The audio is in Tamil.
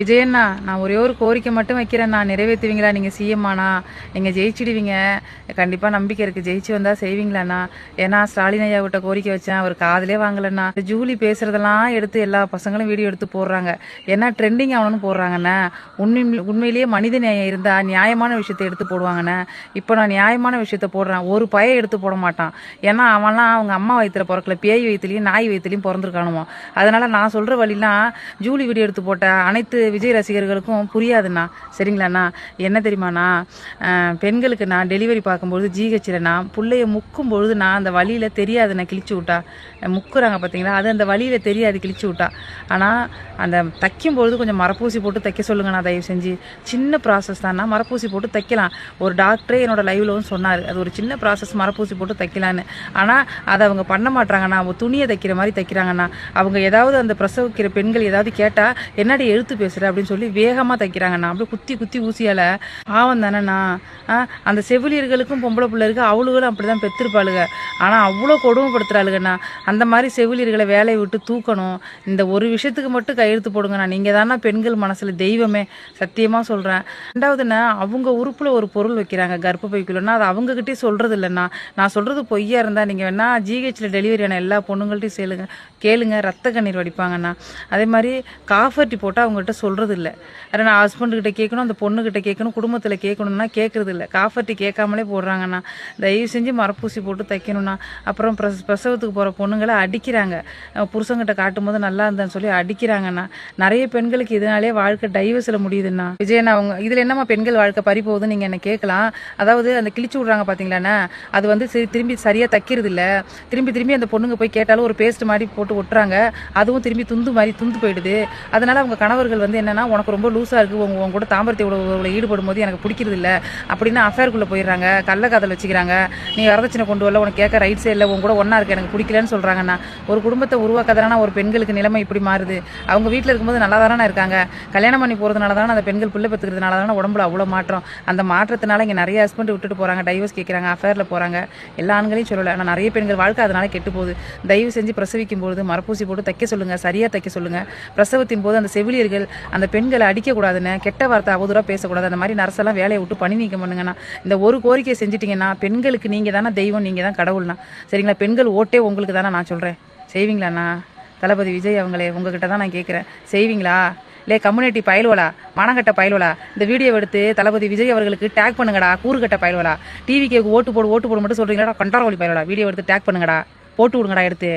விஜயண்ணா, நான் ஒரே ஒரு கோரிக்கை மட்டும் வைக்கிறேண்ணா, நிறைவேற்றுவீங்களா? நீங்கள் சிஎம் ஆனா நீங்கள் ஜெயிச்சிடுவீங்க. கண்டிப்பாக நம்பிக்கை இருக்குது, ஜெயிச்சு வந்தால் செய்வீங்களாண்ணா? ஏன்னா ஸ்டாலின் ஐயா விட்ட கோரிக்கை வச்சேன், அவர் காதலே வாங்கலண்ணா. ஜூலி பேசுறதெல்லாம் எடுத்து எல்லா பசங்களும் வீடியோ எடுத்து போடுறாங்க, ஏன்னா ட்ரெண்டிங் ஆகணும்னு போடுறாங்கண்ணா. உண்மையிலேயே மனித நியாயம் இருந்தால் நியாயமான விஷயத்தை எடுத்து போடுவாங்கண்ணா. இப்போ நான் நியாயமான விஷயத்த போடுறேன், ஒரு பைய எடுத்து போட மாட்டான். ஏன்னா அவன்லாம் அவங்க அம்மா வயிற்றுல பிறக்கல, பேய் வயிற்றுலையும் நாய் வயிற்றுலையும் பிறந்திருக்கானுமோ. அதனால நான் சொல்கிற வழிலாம் ஜூலி வீடியோ எடுத்து போட்ட அனைத்து விஜய் ரசிகர்களுக்கும் புரியாதுண்ணா. சரிங்களாண்ணா? என்ன தெரியுமாண்ணா, பெண்களுக்கு நான் டெலிவரி பார்க்கும்பொழுது ஜிஹெச்சில் நான் பிள்ளைய முக்கும் பொழுது நான் அந்த வழியில் தெரியாதுண்ணா, கிழிச்சு விட்டா முக்குறாங்க பார்த்தீங்களா, அது அந்த வழியில் தெரியாது, கிழிச்சு விட்டா. ஆனால் அந்த தைக்கும் பொழுது கொஞ்சம் மரப்பூசி போட்டு தைக்க சொல்லுங்கண்ணா, தயவு செஞ்சு. சின்ன ப்ராசஸ் தான்ண்ணா, மரப்பூசி போட்டு தைக்கலாம். ஒரு டாக்டரே என்னோட லைவ்லவும் சொன்னார், அது ஒரு சின்ன ப்ராசஸ், மரப்பூசி போட்டு தைக்கலான்னு. ஆனால் அதை அவங்க பண்ண மாட்டாங்கண்ணா, அவங்க துணியை தைக்கிற மாதிரி தைக்கிறாங்கண்ணா. அவங்க ஏதாவது அந்த பிரசவிக்கிற பெண்கள் ஏதாவது கேட்டால் என்னடி எழுத்து பேசுகிற அப்படின்னு சொல்லி வேகமாக தைக்கிறாங்கண்ணா. அப்படியே குத்தி குத்தி ஊசியால். பாவம் தானேண்ணா. அந்த செவிலியர்களுக்கும் பொம்பளை பிள்ளை இருக்குது, அவளுகளும் அப்படி தான் பெற்றிருப்பாளுங்க. ஆனால் அவ்வளோ கொடுமைப்படுத்துகிறாளுங்கண்ணா. அந்த மாதிரி செவிலியர்களை வேலையை விட்டு தூக்கணும். இந்த ஒரு விஷயத்துக்கு மட்டும் கையெழுத்து போடுங்கண்ணா. நீங்கள் தானே பெண்கள் மனசில் தெய்வமே, சத்தியமாக சொல்கிறேன். ரெண்டாவதுண்ணா, அவங்க உறுப்பில் ஒரு பொருள் வைக்கிறாங்க கர்ப்பப்பைக்குள்ளன்னா, அது அவங்ககிட்டே சொல்கிறது இல்லைண்ணா. நான் சொல்கிறது பொய்யா இருந்தால் நீங்கள் வேணா ஜிஹெச்சில் டெலிவரி ஆன எல்லா பொண்ணுங்கள்ட்டையும் கேளுங்க, ரத்த கண்ணீர் வடிப்பாங்கண்ணா. அதே மாதிரி காஃபர்ட்டி போட்டால் அவங்ககிட்ட சொல்கிறது இல்லை. அதை நான் ஹஸ்பண்டுக்கிட்ட கேட்கணும், அந்த பொண்ணுக்கிட்ட கேட்கணும், குடும்பத்தில் கேட்கணும்னா கேட்குறது இல்லை. காஃபர்ட்டி கேட்காமலே போடுறாங்கண்ணா. தயவு செஞ்சு மரப்பூசி போட்டு தைக்கணும்ண்ணா. அப்புறம் பிரசவத்துக்கு போகிற பொண்ணுங்களை அடிக்கிறாங்க, புருஷங்கிட்ட காட்டும் போது நல்லா இருந்தான்னு சொல்லி அடிக்கிறாங்கண்ணா. நிறைய பெண்களுக்கு இதனாலே வாழ்க்கை டைவர்ஸில் முடியுதுண்ணா. விஜயண்ணா, அவங்க இதில் என்னம்மா பெண்கள் வாழ்க்கை பறி போகுதுன்னு நீங்கள் என்ன கேட்கலாம். அதாவது அந்த கிழிச்சு விட்றாங்க பார்த்தீங்களாண்ணா, அது வந்து திரும்பி சரியாக தைக்கிறது இல்லை. திரும்பி அந்த பொண்ணுங்க போய் கேட்டாலும் ஒரு பேஸ்ட் மாதிரி போட்டு ஒட்டுறாங்க, அதுவும் திரும்பி துண்டு மாதிரி துண்டு போயிடுது. அதனால அவங்க கணவர்கள் வந்து என்னன்னா, உனக்கு ரொம்ப லூஸாக இருக்குது, உங்க கூட தாம்பரத்தை உறவுல ஈடுபடும் போது எனக்கு பிடிக்கிறது இல்லை அப்படின்னு அஃபேருக்குள்ளே போயிடுறாங்க, கள்ளக்காதல் வச்சுக்கிறாங்க. நீ வரதட்சணை கொண்டு வரல, உனக்கு கேட்க ரைட்ஸே இல்லை, உங்க கூட ஒன்றா இருக்கு, எனக்கு பிடிக்கலன்னு சொல்கிறாங்கண்ணா. ஒரு குடும்பத்தை உருவாக்காதானா ஒரு பெண்களுக்கு நிலைமை இப்படி மாறுது. அவங்க வீட்டில் இருக்கும்போது நல்லா தானே இருக்காங்க, கல்யாணம் பண்ணி போகிறதுனால தானே அந்த பெண்கள் பிள்ளை பெற்றுக்கிறதுனால தானே உடம்புல அவ்வளோ மாற்றம். அந்த மாற்றத்தினால இங்கே நிறைய ஹஸ்பண்ட் விட்டுட்டு போகிறாங்க, டைவர்ஸ் கேட்குறாங்க, அஃபேரில் போகிறாங்க. எல்லா ஆண்களையும் சொல்லலை, ஆனால் நிறைய பெண்கள் வாழ்க்கை அதனால கெட்டு போகுது. தயவு செஞ்சு பிரசவிக்கும் போது மரப்பூசி போட்டு தைக்க சொல்லுங்கள், சரியாக தைக்க சொல்லுங்கள். பிரசவத்தின் போது அந்த செவிலியர்கள் அந்த பெண்களை அடிக்கக்கூடாதுன்னு, கெட்ட வார்த்தை அவதூறாக பேசக்கூடாது. அந்த மாதிரி நர்ஸெல்லாம் வேலையை விட்டு பணி நீக்கம் பண்ணுங்கண்ணா. இந்த ஒரு கோரிக்கையை செஞ்சிட்டிங்கன்னா பெண்களுக்கு நீங்கள் தானே தெய்வம், நீங்கள் தான் கடவுள்னா. சரிங்களா? பெண்கள் ஓட்டே உங்களுக்கு தானே. நான் சொல்கிறேன், செய்வீங்களாண்ணா? தளபதி விஜய் அவங்களே உங்ககிட்ட தான் நான் கேட்குறேன், செய்வீங்களா? இல்லை கம்யூனிட்டி பயல்வலா, மனங்கட்ட பயல்வலா, இந்த வீடியோ எடுத்து தளபதி விஜய் அவர்களுக்கு டேக் பண்ணுங்கடா. கூறுகட்ட பயல்வலா, டிவிக்கு ஓட்டு போடு மட்டும் சொல்கிறீங்களா? கண்டாரவழி பயல்வலா, வீடியோ எடுத்து டேக் பண்ணுங்கடா, போட்டு விடுங்கடா எடுத்து.